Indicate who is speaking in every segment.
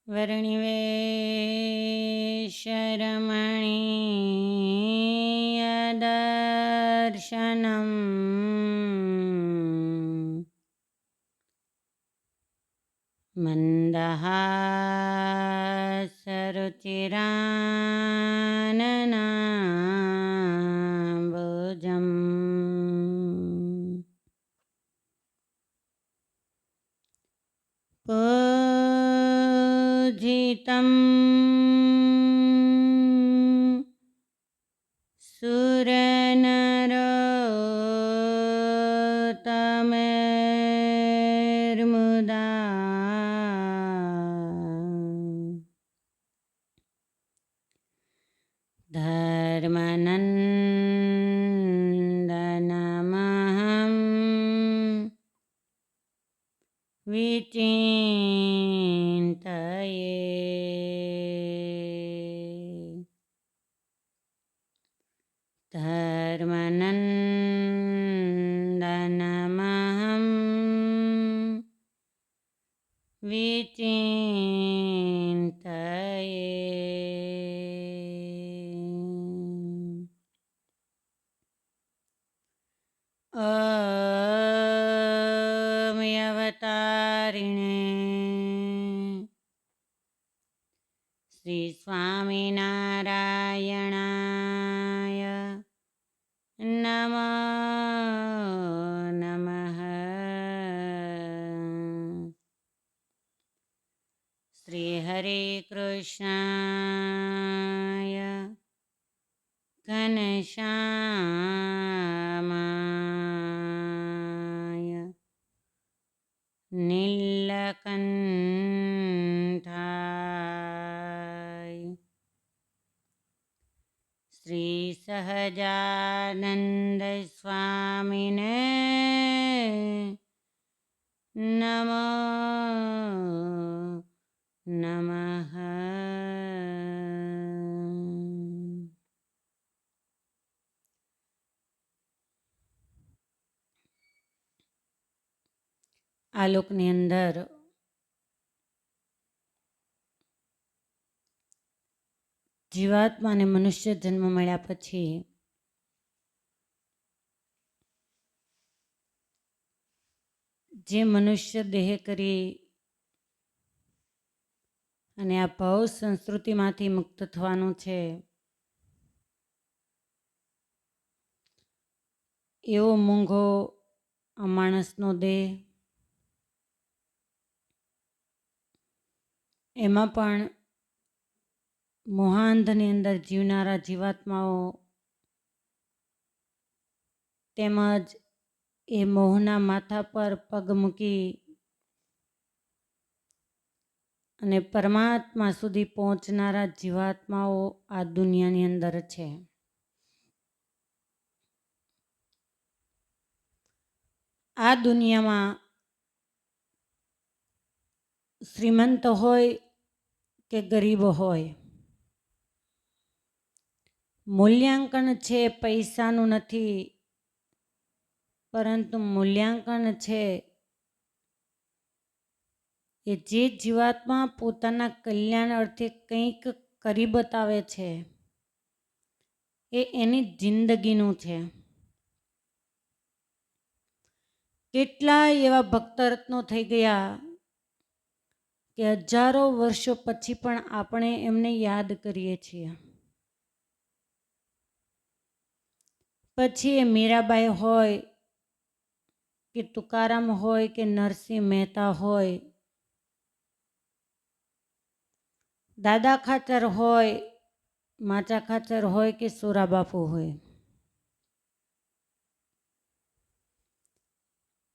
Speaker 1: वर्णिवेशरमणीयदर्शनम् मन्दहासरुचिराननाम्बुजम् पूजितं सुरनरोत्तमैर्मुदा धर्मनन्दनमहं विचिन्तये। धर्मनन्दनमहं विचिन्तये। अवतारिणे श्री स्वामिनारायणाय नमो नमः। श्री हरे कृष्णाय घनश्यामाय नीलकण्ठाय श्री सहजानंद स्वामिने नमो नमः। આલોકની અંદર જીવાત્માને મનુષ્ય જન્મ મળ્યા પછી જે મનુષ્ય દેહ કરી અને આ ભવ સંસ્કૃતિમાંથી મુક્ત થવાનું છે, એવો મૂંઘો માણસનો દેહ, એમાં પણ મોહાંધની અંદર જીવનારા જીવાત્માઓ તેમજ એ મોહના માથા પર પગ મૂકી અને પરમાત્મા સુધી પહોંચનારા જીવાત્માઓ આ દુનિયાની અંદર છે. આ દુનિયામાં શ્રીમંત હોય કે ગરીબ હોય, મૂલ્યાંકન છે પૈસાનું નથી, પરંતુ મૂલ્યાંકન છે એ જે જીવાત્મા પોતાના કલ્યાણ અર્થે કંઈક કરી બતાવે છે એ એની જિંદગીનું છે. કેટલાય એવા ભક્તરત્નો થઈ ગયા કે હજારો વર્ષો પછી પણ આપણે એમને યાદ કરીએ છીએ. પછી એ મીરાબાઈ હોય કે તુકારામ હોય કે નરસિંહ મહેતા હોય, દાદા ખાચર હોય, માચા ખાચર હોય કે સુરાબાપુ હોય,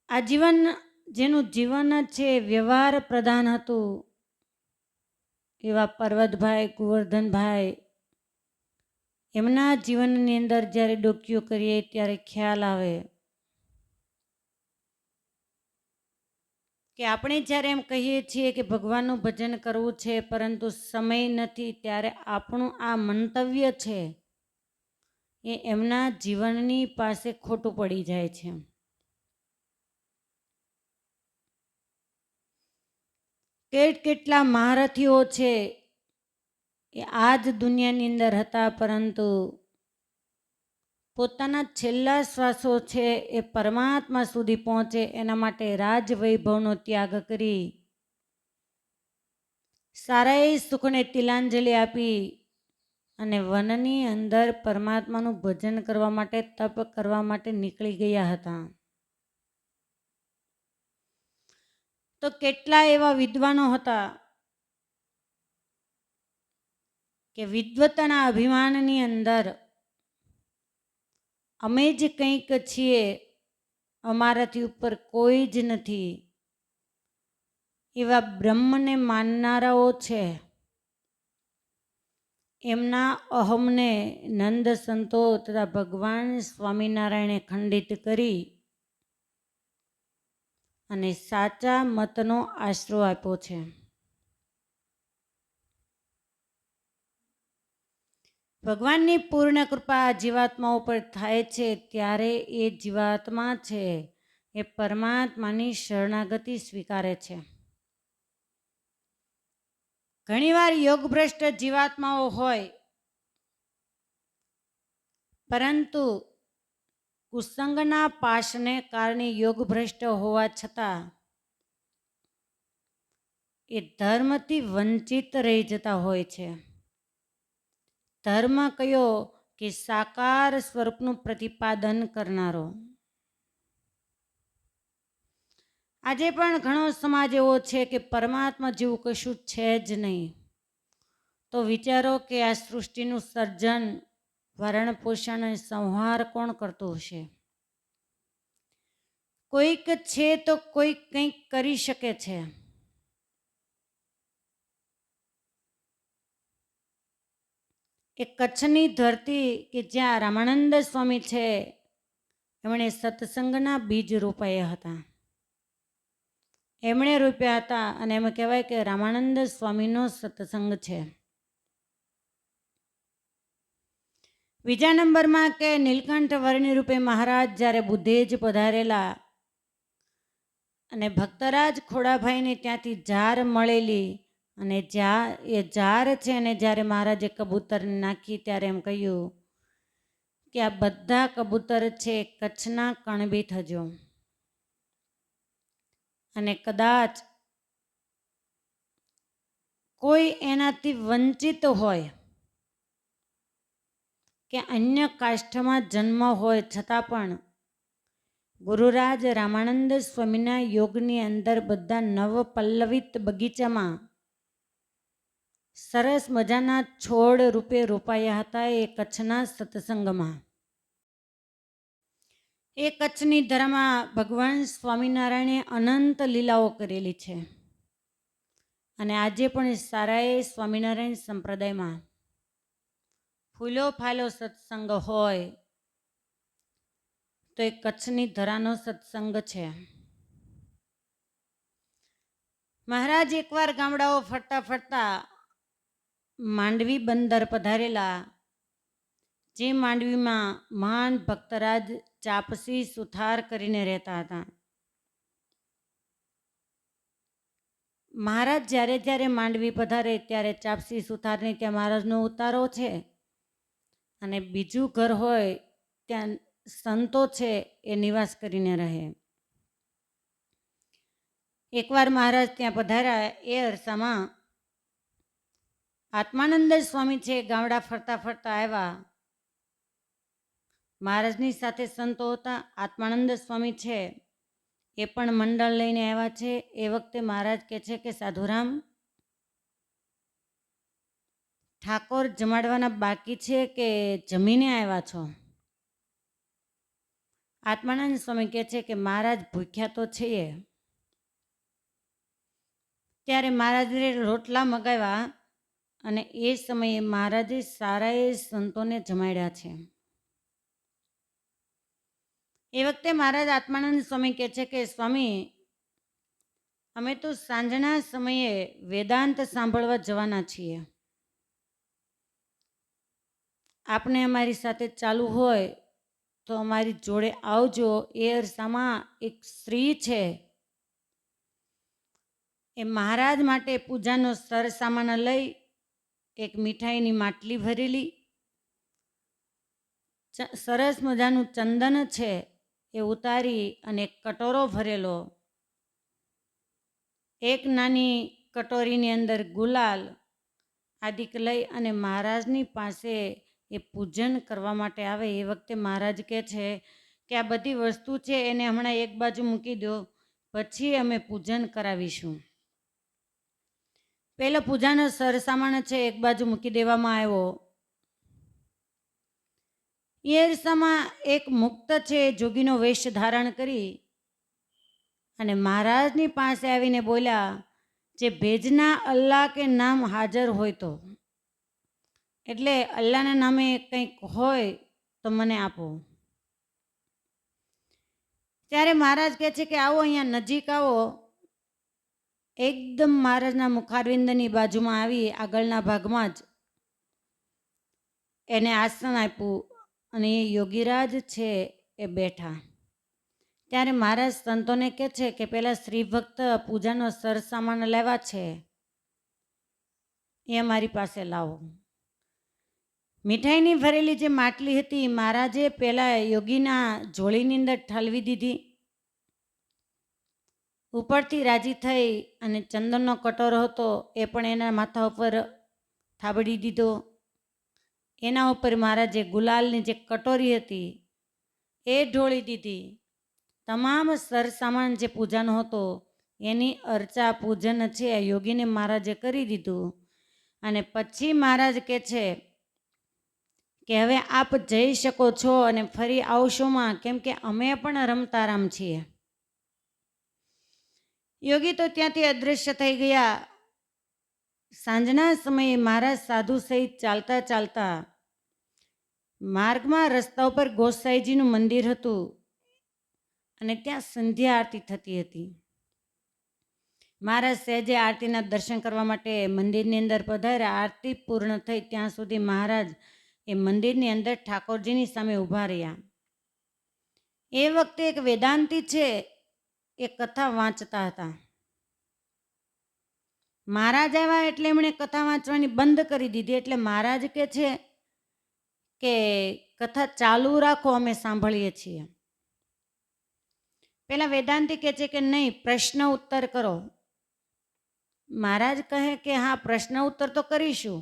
Speaker 1: આ જીવન જેનું જીવન છે વ્યવહાર પ્રધાન હતું, એવા પર્વતભાઈ, ગોવર્ધનભાઈ, એમના જીવનની અંદર જ્યારે ડોક્યું કરીએ ત્યારે ખ્યાલ આવે કે આપણે જ્યારે એમ કહીએ છીએ કે ભગવાનનું ભજન કરવું છે પરંતુ સમય નથી, ત્યારે આપણું આ મંતવ્ય છે એ એમના જીવનની પાસે ખોટું પડી જાય છે. કેટલા મહારથીઓ છે એ આ જ દુનિયાની અંદર હતા, પરંતુ પોતાના છેલ્લા શ્વાસો છે એ પરમાત્મા સુધી પહોંચે એના માટે રાજવૈભવનો ત્યાગ કરી સારાએ સુખને તિલાંજલિ આપી અને વનની અંદર પરમાત્માનું ભજન કરવા માટે, તપ કરવા માટે નીકળી ગયા હતા. તો કેટલા એવા વિદ્વાનો હતા કે વિદ્વતાના અભિમાનની અંદર અમે જ કંઈક છીએ, અમારાથી ઉપર કોઈ જ નથી, એવા બ્રહ્મને માનનારાઓ છે. એમના અહમને નંદ સંતો તથા ભગવાન સ્વામિનારાયણે ખંડિત કરી અને સાચા મતનો આશરો આપ્યો છે. ભગવાનની પૂર્ણ કૃપા જીવાત્મા ઉપર થાય છે ત્યારે એ જીવાત્મા છે એ પરમાત્માની શરણાગતિ સ્વીકારે છે. ઘણીવાર યોગભ્રષ્ટ જીવાત્માઓ હોય, પરંતુ કુસંગના પાશને કારણે યોગભ્રષ્ટ હોવા છતાં એ ધર્મથી વંચિત રહી જતા હોય છે. ધર્મ કયો કે સાકાર સ્વરૂપનું પ્રતિપાદન કરનારો. આજે પણ ઘણો સમાજ એવો છે કે પરમાત્મા જેવું કશું છે જ નહીં. તો વિચારો કે આ સૃષ્ટિનું સર્જન, ભરણ પોષણ અને સંહાર કોણ કરતું હશે? કોઈક છે તો કોઈક કંઈક કરી શકે છે. એ કચ્છની ધરતી કે જ્યાં રામાનંદ સ્વામી છે, એમણે સત્સંગના બીજ રોપાયા હતા. એમણે રોપ્યા હતા અને એમ કહેવાય કે રામાનંદ સ્વામીનો સત્સંગ છે. બીજા નંબરમાં કે નીલકંઠ વર્ણી રૂપે મહારાજ જ્યારે બુધેજ પધારેલા અને ભક્તરાજ ખોડાભાઈને ત્યાંથી ઝાર મળેલી, અને એ ઝાર છે અને જ્યારે મહારાજે કબૂતર નાખી ત્યારે એમ કહ્યું કે આ બધા કબૂતર છે કચ્છના કણબી થજો, અને કદાચ કોઈ એનાથી વંચિત હોય કે અન્ય કાષ્ઠમાં જન્મ હોય છતાં પણ ગુરુરાજ રામાનંદ સ્વામીના યોગની અંદર બધા નવ પલ્લવિત બગીચામાં સરસ મજાના છોડ રૂપે રોપાયા હતા. એ કચ્છના સત્સંગમાં, એ કચ્છની ધરામાં ભગવાન સ્વામિનારાયણે અનંત લીલાઓ કરેલી છે. અને આજે પણ સારાએ સ્વામિનારાયણ સંપ્રદાયમાં ફૂલો ફાલો સત્સંગ હોય તો એ કચ્છની ધરાનો સત્સંગ છે. મહારાજ એકવાર ગામડાઓ ફરતા ફરતા માંડવી બંદર પધારેલા, જે માંડવીમાં મહાન ભક્તરાજ ચાપસી સુથાર કરીને રહેતા હતા. મહારાજ જ્યારે જ્યારે માંડવી પધારે ત્યારે ચાપસી સુથારની ત્યાં મહારાજનો ઉતારો છે, અને બીજું ઘર હોય ત્યાં સંતો છે એ નિવાસ કરીને રહે. એકવાર મહારાજ ત્યાં પધાર્યા, એ અરસામાં આત્માનંદ સ્વામી છે ગામડા ફરતા ફરતા આવ્યા. મહારાજની સાથે સંતો હતા. આત્માનંદ સ્વામી છે એ પણ મંડળ લઈને આવ્યા છે. એ વખતે મહારાજ કહે છે કે સાધુરામ, ઠાકોર જમાડવાના બાકી છે કે જમીને આવ્યા છો? આત્માનંદ સ્વામી કહે છે કે મહારાજ ભૂખ્યા તો છીએ. ત્યારે મહારાજે રોટલા મગાવ્યા અને એ સમયે મહારાજે સારાએ સંતોને જમાડ્યા છે. એ વખતે મહારાજ આત્માનંદ સ્વામી કહે છે કે સ્વામી, અમે તો સાંજના સમયે વેદાંત સાંભળવા જવાના છીએ. આપને અમારી સાથે ચાલુ હોય તો અમારી જોડે આવજો. એ અરસામાં એક સ્ત્રી છે એ મહારાજ માટે પૂજાનો સરસામાન લઈ એક મીઠાઈની માટલી ભરેલી, સરસ મજાનું ચંદન છે એ ઉતારી અને એક કટોરો ભરેલો, એક નાની કટોરીની અંદર ગુલાલ આદિક લઈ અને મહારાજની પાસે એ પૂજન કરવા માટે આવે. એ વખતે મહારાજ કહે છે કે આ બધી વસ્તુ છે એને હમણાં એક બાજુ મૂકી દો, પછી અમે પૂજન કરાવીશું. પહેલો પૂજાનો સરસામાન છે એક બાજુ મૂકી દેવામાં આવ્યો. એ અરસામાં એક મુક્ત છે જોગીનો વેશ ધારણ કરી અને મહારાજની પાસે આવીને બોલ્યા, જે ભેજના અલ્લાહ કે નામ હાજર હોય તો, એટલે અલ્લાહના નામે કંઈક હોય તો મને આપો. ત્યારે મહારાજ કહે છે કે આવો, અહીંયા નજીક આવો. એકદમ મહારાજના મુખારવિંદની બાજુમાં આવી આગળના ભાગમાં જ એને આસન આપ્યું અને એ યોગીરાજ છે એ બેઠા. ત્યારે મહારાજ સંતોને કહે છે કે પેલા શ્રી ભક્ત પૂજાનો સરસામાન લેવા છે એ અમારી પાસે લાવો. મીઠાઈની ભરેલી જે માટલી હતી મહારાજે પેલા યોગીના જોડીની અંદર ઠાલવી દીધી. ઉપરથી રાજી થઈ અને ચંદનનો કટોરો હતો એ પણ એના માથા ઉપર થાબડી દીધો. એના ઉપર મહારાજે ગુલાલની જે કટોરી હતી એ ઢોળી દીધી. તમામ સરસામાન જે પૂજાનો હતો એની અર્ચા પૂજન છે યોગીને મહારાજે કરી દીધું. અને પછી મહારાજ કહે છે કે હવે આપ જઈ શકો છો અને ફરી આવશોમાં, કેમ કે અમે પણ રમતારામ છીએ. યોગી તો ત્યાંથી અદૃશ્ય થઈ ગયા. સાંજના સમયે મહારાજ સાધુ સહિત ચાલતા ચાલતા માર્ગમાં રસ્તા ઉપર ગોસાઈજીનું મંદિર હતું અને ત્યાં સંધ્યા આરતી થતી હતી. મહારાજ સહેજે આરતીના દર્શન કરવા માટે મંદિરની અંદર પધાર્યા. આરતી પૂર્ણ થઈ ત્યાં સુધી મહારાજ એ મંદિરની અંદર ઠાકોરજીની સામે ઊભા રહ્યા. એ વખતે એક વેદાંતી છે એ કથા વાંચતા હતા. મહારાજ આવ્યા એટલે એમણે કથા વાંચવાની બંધ કરી દીધી. એટલે મહારાજ કહે છે કે કથા ચાલુ રાખો, અમે સાંભળીએ છીએ. પેલા વેદાંતી કહે છે કે નહીં, પ્રશ્ન ઉત્તર કરો. મહારાજ કહે કે હા, પ્રશ્ન ઉત્તર તો કરીશું,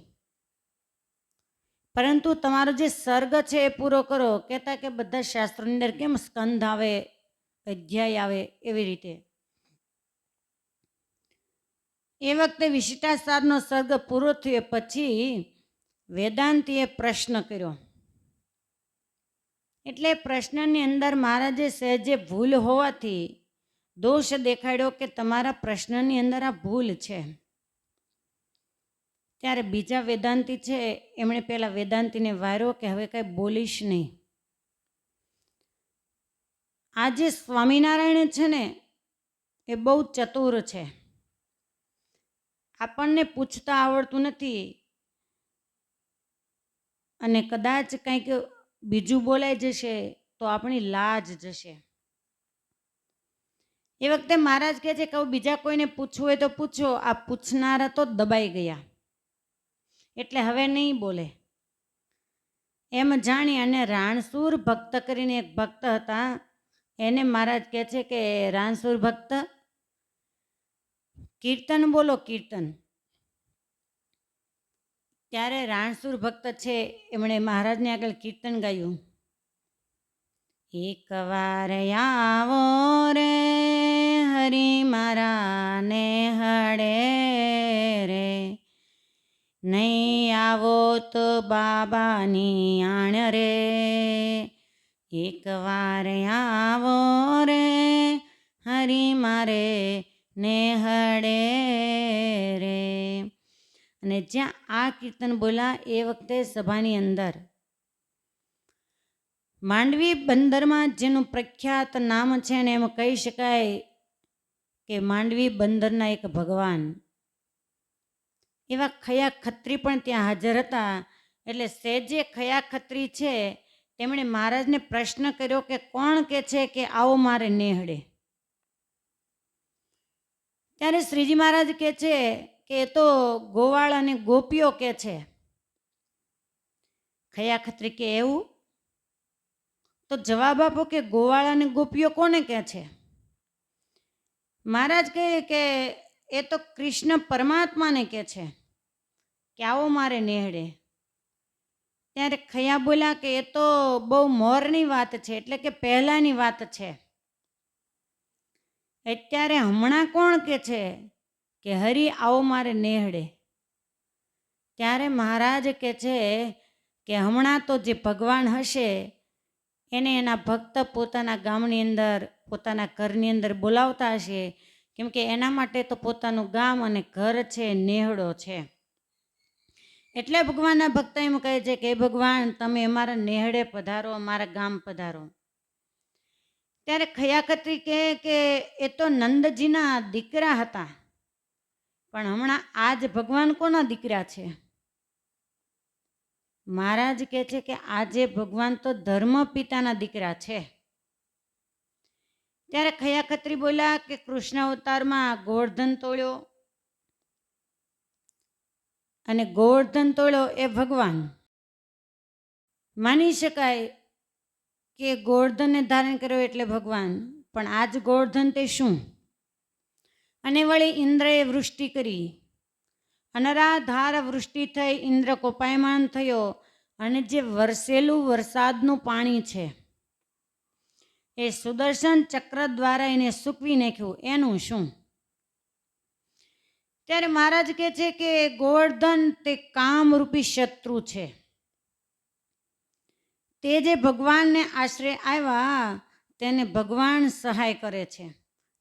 Speaker 1: પરંતુ તમારો જે સર્ગ છે એ પૂરો કરો. કહેતા કે બધા શાસ્ત્રોની અંદર કેમ સ્કંદ આવે, અધ્યાય આવે, એવી રીતે. એ વખતે વિશિષ્ટાસારનો સર્ગ પૂરો થયો પછી વેદાંતીએ પ્રશ્ન કર્યો. એટલે પ્રશ્નની અંદર મહારાજે સહેજે ભૂલ હોવાથી દોષ દેખાડ્યો કે તમારા પ્રશ્નની અંદર આ ભૂલ છે. ત્યારે બીજા વેદાંતી છે એમણે પેલા વેદાંતીને વાર્યો કે હવે કંઈ બોલીશ નહીં. આ જે સ્વામિનારાયણ છે ને એ બહુ ચતુર છે. આપણને પૂછતા આવડતું નથી અને કદાચ કંઈક બીજું બોલાઈ જશે તો આપણી લાજ જશે. એ વખતે મહારાજ કહે છે કે બીજા કોઈને પૂછવું હોય તો પૂછો. આ પૂછનારા તો દબાઈ ગયા એટલે હવે નહીં બોલે. એમ જાણી અને રાણસુર ભક્ત કરીને એક ભક્ત હતા, એને મહારાજ કહે છે કે રાણસુર ભક્ત કીર્તન બોલો, કીર્તન. ત્યારે રાણસુર ભક્ત છે એમણે મહારાજને આગળ કીર્તન ગાયું. એક વાર આવો રે હરી મારા ને હડે રે, નહીં આવો તો બાબાની આણ રે. એક વાર આવો રે હરી મારે ને હડે રે. અને જ્યાં આ કીર્તન બોલ્યા એ વખતે સભાની અંદર માંડવી બંદરમાં જેનું પ્રખ્યાત નામ છે ને એમ કહી શકાય કે માંડવી બંદરના એક ભગવાન એવા ખયા ખત્રી પણ ત્યાં હાજર હતા. એટલે સહેજે ખયા ખત્રી છે તેમણે મહારાજને પ્રશ્ન કર્યો કે કોણ કે છે કે આવો મારે નેહડે. ત્યારે શ્રીજી મહારાજ કહે છે કે એ તો ગોવાળ અને ગોપીઓ કે છે. ખયા ખત્રી કે એવું? તો જવાબ આપો કે ગોવાળ અને ગોપીઓ કોને કહે છે? મહારાજ કહે કે એ તો કૃષ્ણ પરમાત્માને કહે છે કે આવો મારે નેહડે. ત્યારે ખયા બોલ્યા કે એ તો બહુ મોરની વાત છે, એટલે કે પહેલાની વાત છે. અત્યારે હમણાં કોણ કે છે કે હરી આવો મારે નેહડે? ત્યારે મહારાજ કહે છે કે હમણાં તો જે ભગવાન હશે એને એના ભક્ત પોતાના ગામની અંદર, પોતાના ઘરની અંદર બોલાવતા હશે, કેમ કે એના માટે તો પોતાનું ગામ અને ઘર છે નેહડો છે. એટલે ભગવાનના ભક્ત એમ કહે છે કે ભગવાન તમે અમારા નેહડે પધારો, અમારા ગામ પધારો. ત્યારે ખયા ખત્રી કહે કે એ તો નંદજીના દીકરા હતા, પણ હમણાં આજ ભગવાન કોના દીકરા છે? મહારાજ કહે છે કે આજે ભગવાન તો ધર્મ પિતાના દીકરા છે. ત્યારે ખયા ખત્રી બોલ્યા કે કૃષ્ણ અવતારમાં ગોવર્ધન તોળ્યો, અને ગોવર્ધન તોળ્યો એ ભગવાન. માની શકાય કે ગોવર્ધનને ધારણ કર્યો એટલે ભગવાન, પણ આજ ગોવર્ધન તે શું? અને વળી ઇન્દ્રએ વૃષ્ટિ કરી, અનરાધાર વૃષ્ટિ થઈ, ઇન્દ્ર કોપાયમાન થયો, અને જે વરસેલું વરસાદનું પાણી છે એ સુદર્શન ચક્ર દ્વારા એને સૂકવી નાખ્યું, એનું શું? ત્યારે મહારાજ કહે છે કે ગોવર્ધન તે કામરૂપી શત્રુ છે. તે જે ભગવાનને આશરે આવ્યા તેને ભગવાન સહાય કરે છે.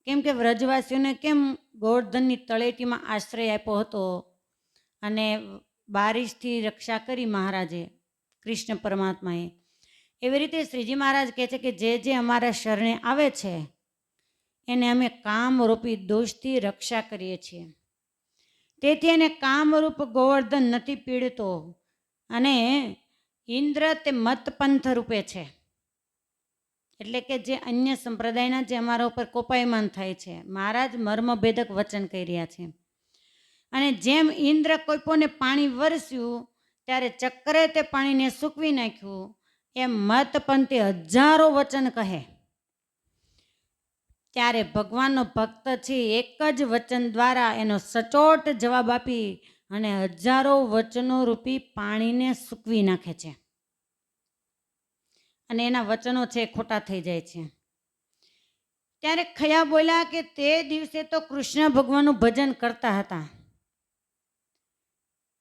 Speaker 1: કેમ કે વ્રજવાસીઓને કેમ ગોવર્ધનની તળેટીમાં આશ્રય આપ્યો હતો અને બારિશથી રક્ષા કરી મહારાજે, કૃષ્ણ પરમાત્માએ, એવી રીતે શ્રીજી મહારાજ કહે છે કે જે અમારા શરણે આવે છે એને અમે કામરૂપી દોષથી રક્ષા કરીએ છીએ. તેથી એને કામરૂપ ગોવર્ધન નથી પીડતો, અને ઇન્દ્ર તે મતપંથ રૂપે છે, એટલે કે જે અન્ય સંપ્રદાયના જે અમારા ઉપર કોપાયમાન થાય છે. મહારાજ મર્મભેદક વચન કહી રહ્યા છે. અને જેમ ઇન્દ્ર કોઈપોને પાણી વરસ્યું ત્યારે ચક્રે તે પાણીને સૂકવી નાખ્યું, એમ મતપંથે હજારો વચન કહે ત્યારે ભગવાનનો ભક્ત છે એક જ વચન દ્વારા એનો સચોટ જવાબ આપી અને હજારો વચનો રૂપી પાણીને સૂકવી નાખે છે, અને એના વચનો છે ખોટા થઈ જાય છે. ત્યારે ખયા બોલ્યા કે તે દિવસે તો કૃષ્ણ ભગવાનનું ભજન કરતા હતા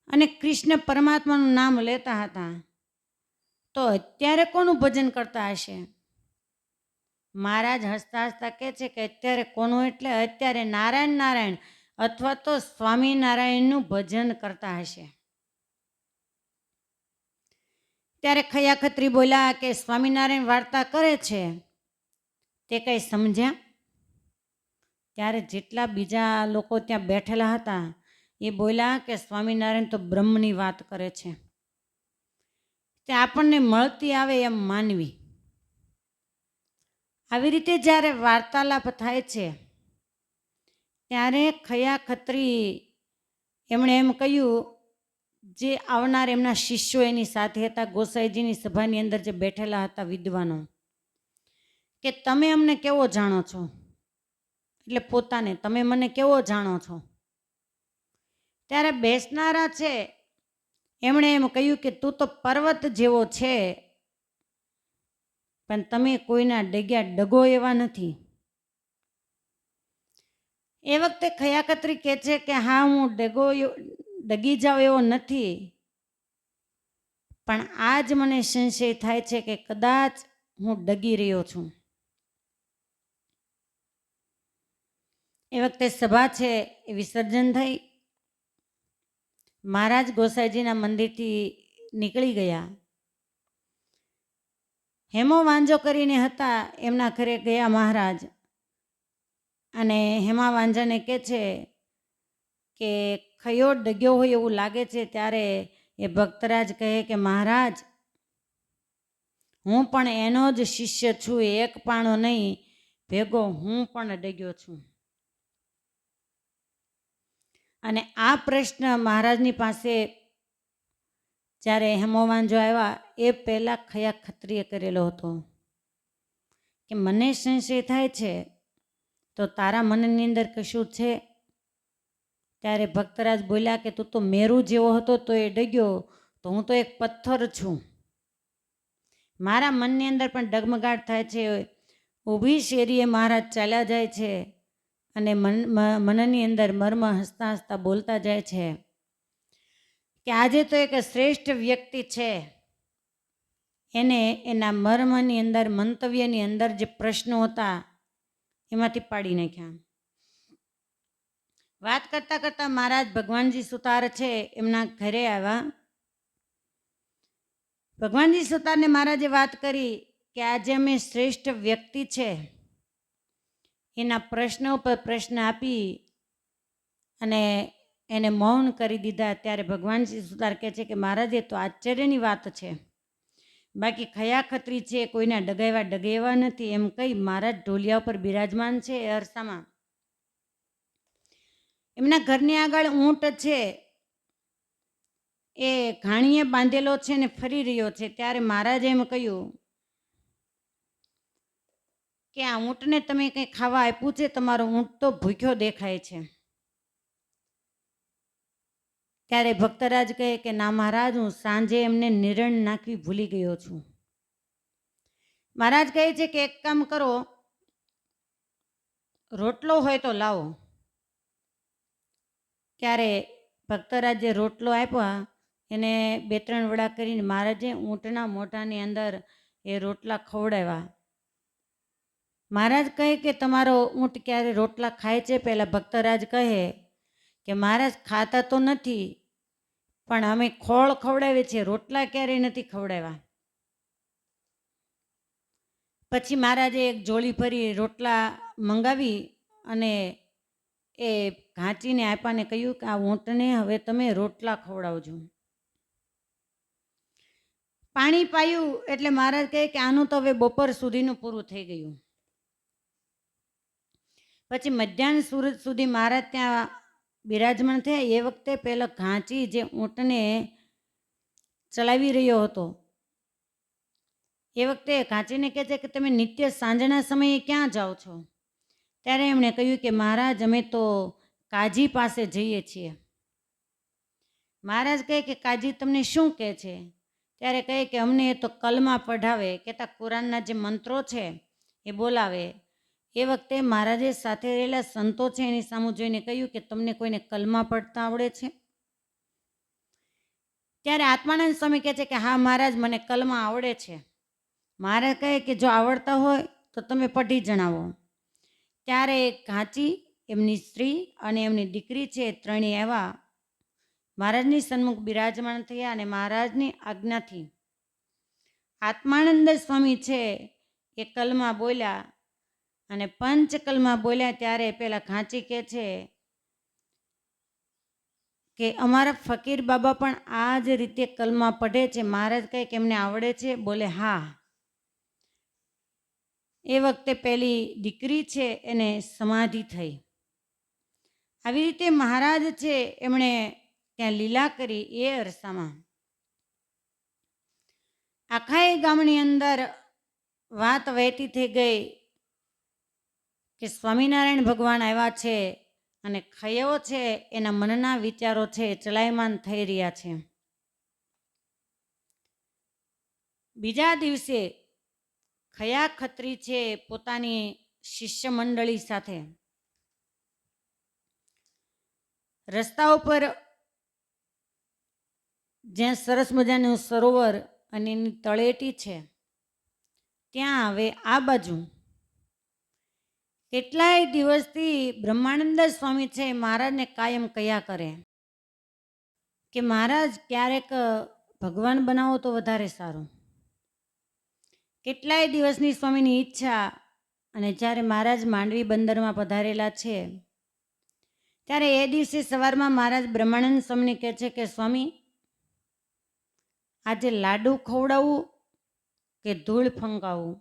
Speaker 1: અને કૃષ્ણ પરમાત્માનું નામ લેતા હતા, તો અત્યારે કોનું ભજન કરતા હશે? મહારાજ હસતા હસતા કહે છે કે અત્યારે કોનું એટલે અત્યારે નારાયણ નારાયણ અથવા તો સ્વામિનારાયણનું ભજન કરતા હશે. ત્યારે ખયા ખત્રી બોલ્યા કે સ્વામિનારાયણ વાર્તા કરે છે તે કંઈ સમજ્યા? ત્યારે જેટલા બીજા લોકો ત્યાં બેઠેલા હતા એ બોલ્યા કે સ્વામિનારાયણ તો બ્રહ્મની વાત કરે છે, તે આપણને મળતી આવે એમ માનવી. આવી રીતે જ્યારે વાર્તાલાપ થાય છે ત્યારે ખયા ખત્રી એમણે એમ કહ્યું, જે આવનાર એમના શિષ્યો એની સાથે હતા, ગોસાઈજીની સભાની અંદર જે બેઠેલા હતા વિદ્વાનો, કે તમે અમને કેવો જાણો છો? એટલે પોતાને, તમે મને કેવો જાણો છો? ત્યારે બેસનારા છે એમણે એમ કહ્યું કે તું તો પર્વત જેવો છે, પણ તમે કોઈના ડગ્યા ડગો એવા નથી. એ વખતે ખયા ખત્રી કહે છે કે હા, હું ડગી જાવ એવો નથી, પણ આજ મને સંશય થાય છે કે કદાચ હું ડગી રહ્યો છું. એ વખતે સભા છે એ વિસર્જન થઈ, મહારાજ ગોસાઈજીના મંદિરથી નીકળી ગયા. હેમો વાંજો કરીને હતા એમના ઘરે ગયા મહારાજ, અને હેમા વાંજાને કહે છે કે ખયો ડગ્યો હોય એવું લાગે છે. ત્યારે એ ભક્તરાજ કહે કે મહારાજ, હું પણ એનો જ શિષ્ય છું, એક પાણો નહીં, ભેગો હું પણ ડગ્યો છું. અને આ પ્રશ્ન મહારાજની પાસે જ્યારે હેમવાંજો આવ્યા એ પહેલાં ખયા ખત્રીએ કરેલો હતો કે મને સંશય થાય છે તો તારા મનની અંદર કશું છે? ત્યારે ભક્તરાજ બોલ્યા કે તું તો મેરુ જેવો હતો તો એ ડગ્યો, તો હું તો એક પથ્થર છું. મારા મનની અંદર પણ ડગમગાટ થાય છે. ઊભી શેરીએ મહારાજ ચાલ્યા જાય છે અને મનની અંદર મર્મ હસતા હસતા બોલતા જાય છે કે આજે તો એક શ્રેષ્ઠ વ્યક્તિ છે, એને એના મર્મની અંદર મંતવ્યની અંદર જે પ્રશ્નો હતા એમાંથી પાડી નાખ્યા. વાત કરતાં કરતાં મહારાજ ભગવાનજી સુતાર છે એમના ઘરે આવ્યા. ભગવાનજી સુતારને મહારાજે વાત કરી કે આજે અમે શ્રેષ્ઠ વ્યક્તિ છે એના પ્રશ્નો પર પ્રશ્ન આપી અને એને મૌન કરી દીધા. ત્યારે ભગવાનજી સુતાર કહે છે કે મહારાજ એ તો આશ્ચર્યની વાત છે, બાકી ખયા ખત્રી છે કોઈના ડગાવ્યા નથી એમ કહી મહારાજ ઢોલિયા ઉપર બિરાજમાન છે એ અરસામાં. એમના ઘરની આગળ ઊંટ છે એ ઘાણીએ બાંધેલો છે ને ફરી રહ્યો છે. ત્યારે મહારાજે એમ કહ્યું કે આ ઊંટને તમે કંઈ ખાવા આપ્યું છે? તમારો ઊંટ તો ભૂખ્યો દેખાય છે. ત્યારે ભક્તરાજ કહે કે ના મહારાજ, હું સાંજે એમને નિરણ નાખવી ભૂલી ગયો છું. મહારાજ કહે છે કે એક કામ કરો, રોટલો હોય તો લાવો. ત્યારે ભક્તરાજે રોટલો આપ્યા, એને 2-3 વડા કરીને મહારાજે ઊંટના મોઢાની અંદર એ રોટલા ખવડાવ્યા. મહારાજ કહે કે તમારો ઊંટ ક્યારે રોટલા ખાય છે? પહેલાં ભક્તરાજ કહે કે મહારાજ ખાતા તો નથી, પણ અમે ખોળ ખવડાવીએ છીએ, રોટલા ક્યારેય નથી ખવડાવ્યા. પછી મહારાજે એક જોડી ભરી રોટલા મંગાવી અને એ ઘાંચીને આપ્યાને કહ્યું કે આ ઊંટને હવે તમે રોટલા ખવડાવજો. પાણી પાયું એટલે મહારાજ કહે કે આનું તો હવે બપોર સુધીનું પૂરું થઈ ગયું. પછી મધ્યાહન સૂરજ સુધી મહારાજ ત્યાં બિરાજમાન થયા. એ વખતે પેલો ઘાંચી જે ઊંટને ચલાવી રહ્યો હતો એ વખતે ઘાંચીને કહે છે કે તમે નિત્ય સાંજના સમયે ક્યાં જાઓ છો? ત્યારે એમણે કહ્યું કે મહારાજ અમે તો કાજી પાસે જઈએ છીએ. મહારાજ કહે કે કાજી તમને શું કહે છે? ત્યારે કહે કે અમને એ તો કલમા પઢાવે, કહેતા કુરાનના જે મંત્રો છે એ બોલાવે. એ વખતે મહારાજે સાથે રહેલા સંતો છે એની સામે જોઈને કહ્યું કે તમને કોઈને કલમા પઢતા આવડે છે? ત્યારે આત્માનંદ સ્વામી કહે છે કે હા મહારાજ, મને કલમા આવડે છે. મહારાજ કહે કે જો આવડતા હોય તો તમે પઢી જણાવો. ત્યારે ઘાંચી, એમની સ્ત્રી અને એમની દીકરી છે એ ત્રણેય આવ્યા, મહારાજની સન્મુખ બિરાજમાન થયા અને મહારાજની આજ્ઞાથી આત્માનંદ સ્વામી છે એ કલમા બોલ્યા અને પંચકલમા બોલ્યા. ત્યારે પેલા ઘાંચી કહે છે કે અમારા ફકીર બાબા પણ આ જ રીતે કલમા પઢે છે. મહારાજ કહે કે એમને આવડે છે? બોલે હા. એ વખતે પેલી દીકરી છે એને સમાધિ થઈ. આવી રીતે મહારાજ છે એમણે ત્યાં લીલા કરી. એ અરસામાં આખા ગામની અંદર વાત વહેતી થઈ ગઈ કે સ્વામિનારાયણ ભગવાન આવ્યા છે અને ખયો છે એના મનના વિચારો છે ચલાયમાન થઈ રહ્યા છે. બીજા દિવસે ખયા ખત્રી છે પોતાની શિષ્ય મંડળી સાથે રસ્તા ઉપર, જ્યાં સરસ મજાનું સરોવર અને એની તળેટી છે, ત્યાં હવે આ બાજુ કેટલાય દિવસથી બ્રહ્માનંદ સ્વામી છે મહારાજને કાયમ કયા કરે કે મહારાજ ક્યારેક ભગવાન બનાવો તો વધારે સારું. કેટલાય દિવસની સ્વામીની ઈચ્છા. અને જ્યારે મહારાજ માંડવી બંદરમાં પધારેલા છે ત્યારે એ દિવસે સવારમાં મહારાજ બ્રહ્માનંદ સ્વામીને કહે છે કે સ્વામી, આજે લાડુ ખવડાવવું કે ધૂળ ફંકાવવું?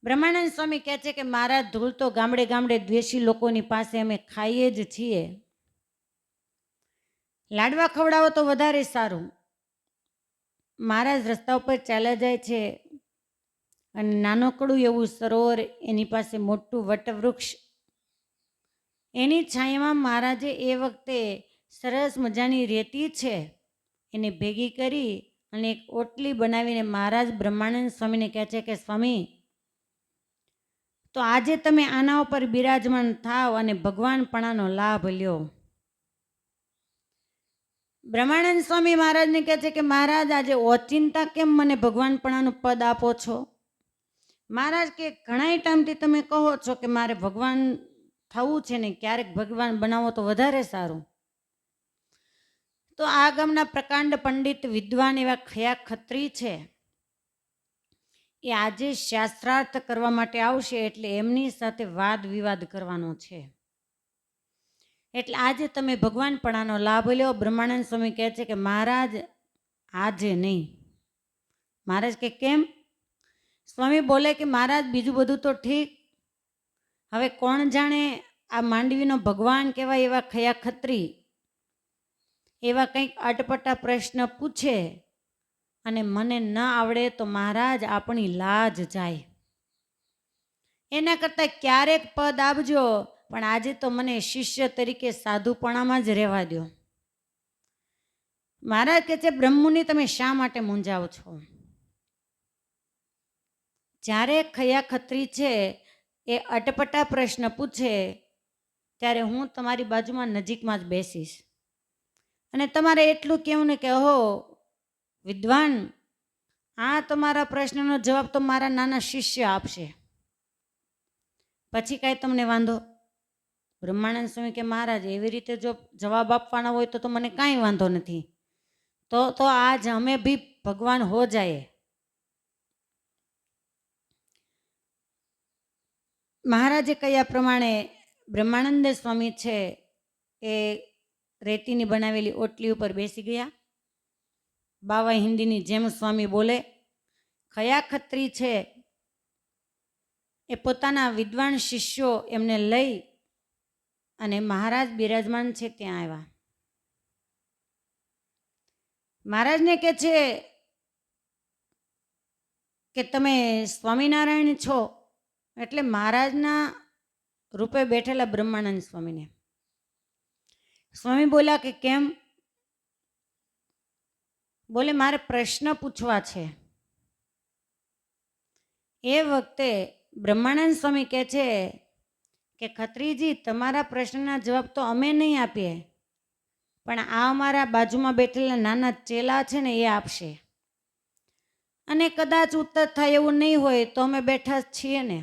Speaker 1: બ્રહ્માનંદ સ્વામી કહે છે કે મહારાજ, ધૂળ તો ગામડે ગામડે દ્વેષી લોકોની પાસે અમે ખાઈએ જ છીએ, લાડવા ખવડાવો તો વધારે સારું. મહારાજ રસ્તા ઉપર ચાલ્યા જાય છે અને નાનકડું એવું સરોવર, એની પાસે મોટું વટવૃક્ષ, એની છાયામાં મહારાજે એ વખતે સરસ મજાની રેતી છે એને ભેગી કરી અને એક ઓટલી બનાવીને મહારાજ બ્રહ્માનંદ સ્વામીને કહે છે કે સ્વામી, તો આજે તમે આના ઉપર બિરાજમાન થાવ અને ભગવાનપણાનો લાભ લ્યો. બ્રહ્માનંદ સ્વામી મહારાજને કહે છે કે મહારાજ, આજે ઓચિંતા કેમ મને ભગવાનપણાનું પદ આપો છો? મહારાજ કે ઘણા ટાઈમથી તમે કહો છો કે મારે ભગવાન થવું છે ને ક્યારેક ભગવાન બનાવો તો વધારે સારું. તો આ ગામના પ્રકાંડ પંડિત વિદ્વાન એવા ખયા ખત્રી છે, એ આજે શાસ્ત્રાર્થ કરવા માટે આવશે, એટલે એમની સાથે વાદ વિવાદ કરવાનો છે. એટલે આજે તમે ભગવાનપણાનો લાભ લ્યો. બ્રહ્માનંદ સ્વામી કહે છે કે મહારાજ આજે નહીં. મહારાજ કે કેમ? સ્વામી બોલે કે મહારાજ બીજું બધું તો ઠીક, હવે કોણ જાણે આ માંડવીનો ભગવાન કહેવાય એવા ખયા ખત્રી એવા કંઈક અટપટા પ્રશ્ન પૂછે અને મને ન આવડે તો મહારાજ આપણી લાજ જાય. એના કરતાં ક્યારેક પદ આપજો, પણ આજે તો મને શિષ્ય તરીકે સાધુપણામાં જ રહેવા દો. મહારાજ કહે છે બ્રહ્મુનિ, તમે શા માટે મૂંઝાવો છો? જ્યારે ખયા ખત્રી છે એ અટપટા પ્રશ્ન પૂછે ત્યારે હું તમારી બાજુમાં નજીકમાં જ બેસીશ અને તમારે એટલું કહેવું ને કે હો વિદ્વાન, આ તમારા પ્રશ્નનો જવાબ તો મારા નાના શિષ્ય આપશે, પછી કાંઈ તમને વાંધો? બ્રહ્માનંદ સ્વામી કે મહારાજ, એવી રીતે જો જવાબ આપવાના હોય તો મને કાંઈ વાંધો નથી, તો આજ અમે ભી ભગવાન હો જાય. મહારાજે કહ્યા પ્રમાણે બ્રહ્માનંદ સ્વામી છે એ રેતીની બનાવેલી ઓટલી ઉપર બેસી ગયા. બાવા હિન્દીની જેમ સ્વામી બોલે. ખયા ખત્રી છે એ પોતાના વિદ્વાન શિષ્યો એમને લઈ અને મહારાજ બિરાજમાન છે ત્યાં આવ્યા. મહારાજને કહે છે કે તમે સ્વામિનારાયણ છો? એટલે મહારાજના રૂપે બેઠેલા બ્રહ્માનંદ સ્વામીને સ્વામી બોલ્યા કે કેમ? બોલે મારે પ્રશ્ન પૂછવા છે. એ વખતે બ્રહ્માનંદ સ્વામી કહે છે કે ખત્રીજી, તમારા પ્રશ્નના જવાબ તો અમે નહીં આપીએ, પણ આ અમારા બાજુમાં બેઠેલા નાના ચેલા છે ને એ આપશે, અને કદાચ ઉત્તર થાય એવું નહીં હોય તો અમે બેઠા જ છીએ ને.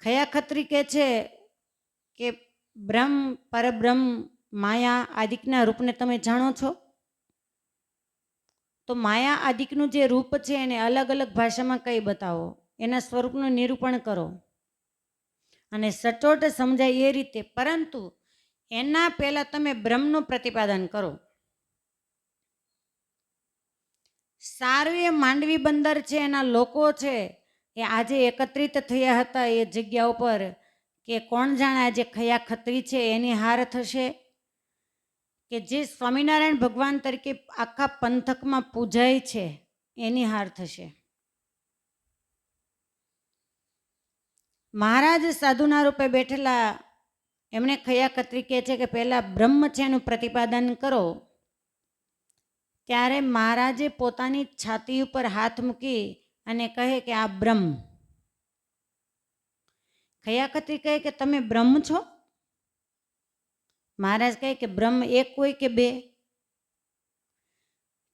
Speaker 1: ખયા ખત્રી કહે છે કે બ્રહ્મ, પરબ્રહ્મ, માયા આદિકના રૂપને તમે જાણો છો? તો માયા આદિકનું જે રૂપ છે એને અલગ અલગ ભાષામાં કઈ બતાવો, એના સ્વરૂપનું નિરૂપણ કરો અને સચોટ સમજાય એ રીતે, પરંતુ એના પહેલા તમે બ્રહ્મનું પ્રતિપાદન કરો. સારું એ માંડવી બંદર છે, એના લોકો છે એ આજે એકત્રિત થયા હતા એ જગ્યા ઉપર કે કોણ જાણે આજે ખયા ખત્રી છે એની હાર થશે કે જે સ્વામિનારાયણ ભગવાન તરીકે આખા પંથકમાં પૂજાય છે એની હાર થશે. મહારાજ સાધુના રૂપે બેઠેલા એમણે ખયા ખત્રી કહે છે કે પહેલા બ્રહ્મ છે એનું પ્રતિપાદન કરો. ત્યારે મહારાજે પોતાની છાતી ઉપર હાથ મૂકી અને કહે કે આ બ્રહ્મ. ખયા ખત્રી કહે કે તમે બ્રહ્મ છો? મહારાજ કહે કે બ્રહ્મ એક હોય કે બે?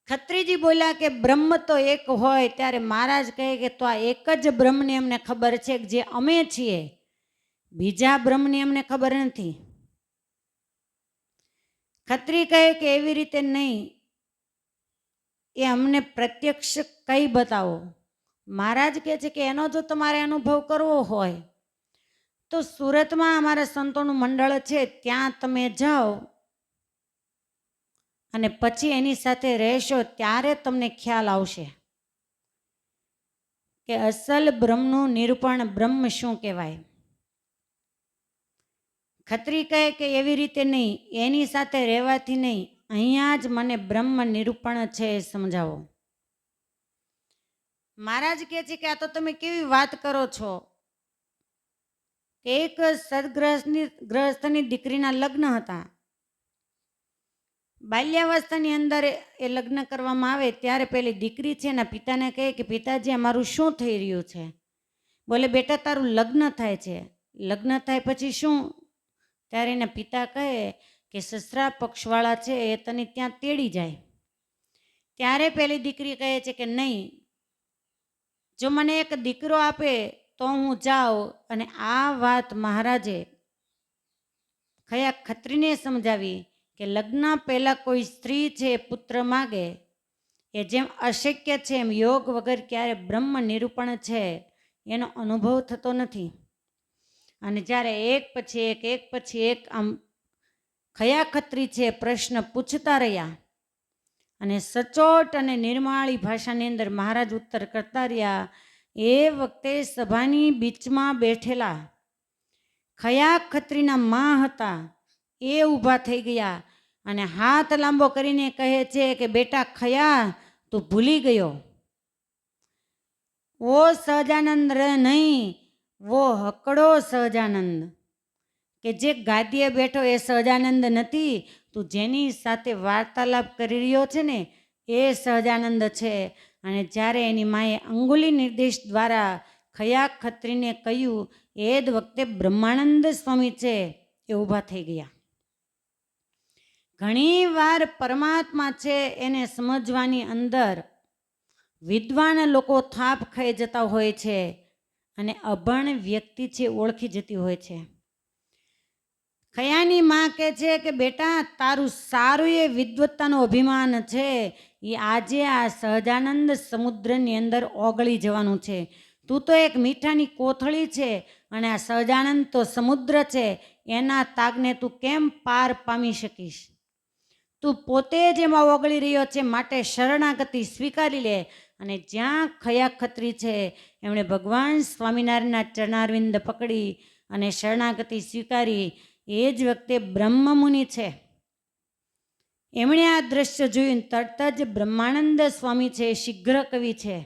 Speaker 1: ખત્રીજી બોલ્યા કે બ્રહ્મ તો એક હોય. ત્યારે મહારાજ કહે કે તો આ એક જ બ્રહ્મની અમને ખબર છે કે જે અમે છીએ, બીજા બ્રહ્મની અમને ખબર નથી. ખત્રી કહે કે એવી રીતે નહીં, એ અમને પ્રત્યક્ષ કઈ બતાવો. મહારાજ કહે છે કે એનો જો તમારે અનુભવ કરવો હોય તો સુરતમાં અમારા સંતોનું મંડળ છે, ત્યાં તમે જાઓ અને પછી એની સાથે રહેશો ત્યારે તમને ખ્યાલ આવશે કે અસલ બ્રહ્મનું નિરૂપણ બ્રહ્મ શું કહેવાય. ખત્રી કહે કે એવી રીતે નહીં, એની સાથે રહેવાથી નહીં, અહીંયા જ મને બ્રહ્મ નિરૂપણ છે એ સમજાવો. મહારાજ કહે છે કે આ તો તમે કેવી વાત કરો છો. એક ગ્રહસ્થની દીકરીના લગ્ન હતા. બાલ્યાવસ્થાની અંદર એ લગ્ન કરવામાં આવે ત્યારે પેલી દીકરી છે એના પિતાને કહે કે પિતાજી અમારું શું થઈ રહ્યું છે. બોલે બેટા તારું લગ્ન થાય છે. લગ્ન થાય પછી શું? ત્યારે એના પિતા કહે કે સસરા પક્ષવાળા છે એ તને ત્યાં તેડી જાય. ત્યારે પેલી દીકરી કહે છે કે નહીં, જો મને એક દીકરો આપે તો હું જાઉં. અને આ વાત મહારાજે ખયા ખત્રીને સમજાવી કે લગ્ન પહેલાં કોઈ સ્ત્રી છે પુત્ર માગે એ જેમ અશક્ય છે એમ યોગ વગર ક્યારે બ્રહ્મ નિરૂપણ છે એનો અનુભવ થતો નથી. અને જ્યારે એક પછી એક આમ ખયા ખત્રી છે પ્રશ્ન પૂછતા રહ્યા અને સચોટ અને નિર્માળી ભાષાની અંદર મહારાજ ઉત્તર કરતા રહ્યા. એ વખતે સભાની બીચમાં બેઠેલા ખયા ખત્રીના માં હતા એ ઊભા થઈ ગયા અને હાથ લાંબો કરીને કહે છે કે બેટા ખયા, તું ભૂલી ગયો. ઓ સહજાનંદ નહીં, વો હકડો સહજાનંદ, કે જે ગાદીએ બેઠો એ સહજાનંદ નથી. તું જેની સાથે વાર્તાલાપ કરી રહ્યો છે ને એ સહજાનંદ છે. અને જ્યારે એની માએ અંગુલી નિર્દેશ દ્વારા ખયા ખત્રીને કહ્યું એ જ વખતે બ્રહ્માનંદ સ્વામી છે એ ઊભા થઈ ગયા. ઘણી વાર પરમાત્મા છે એને સમજવાની અંદર વિદ્વાન લોકો થાપ ખાઈ જતા હોય છે અને અભણ વ્યક્તિ છે ઓળખી જતી હોય છે. ખયાની માં કહે છે કે બેટા તારું સારું એ વિદ્વત્તાનું અભિમાન છે એ આજે આ સહજાનંદ સમુદ્રની અંદર ઓગળી જવાનું છે. તું તો એક મીઠાની કોથળી છે અને આ સહજાનંદ તો સમુદ્ર છે. એના તાગને તું કેમ પાર પામી શકીશ? તું પોતે જ એમાં ઓગળી રહ્યો છે, માટે શરણાગતિ સ્વીકારી લે. અને જ્યાં ખયા ખત્રી છે એમણે ભગવાન સ્વામિનારાયણના ચરણારવિંદ પકડી અને શરણાગતિ સ્વીકારી. એ જ વખતે બ્રહ્મમુનિ છે એમણે આ દ્રશ્ય જોયું. તરત જ બ્રહ્માનંદ સ્વામી છે શીઘ્ર કવિ છે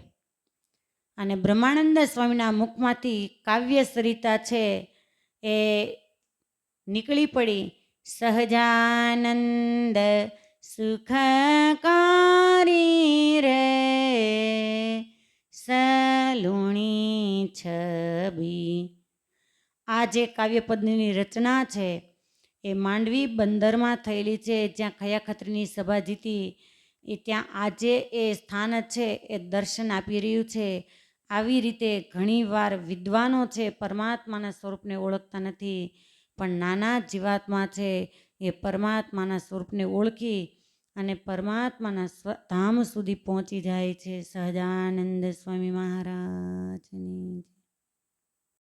Speaker 1: અને બ્રહ્માનંદ સ્વામીના મુખમાંથી કાવ્ય સરિતા છે એ નીકળી પડી. સહજાનંદ સુખકારી રે સલુણી છબી. આ જે કાવ્યપદ્યની રચના છે એ માંડવી બંદરમાં થયેલી છે. જ્યાં ખયા ખત્રીની સભા જીતી એ ત્યાં આજે એ સ્થાન છે એ દર્શન આપી રહ્યું છે. આવી રીતે ઘણીવાર વિદ્વાનો છે પરમાત્માના સ્વરૂપને ઓળખતા નથી, પણ નાના જીવાત્મા છે એ પરમાત્માના સ્વરૂપને ઓળખી અને પરમાત્માના ધામ સુધી પહોંચી જાય છે. સહજાનંદ સ્વામી મહારાજની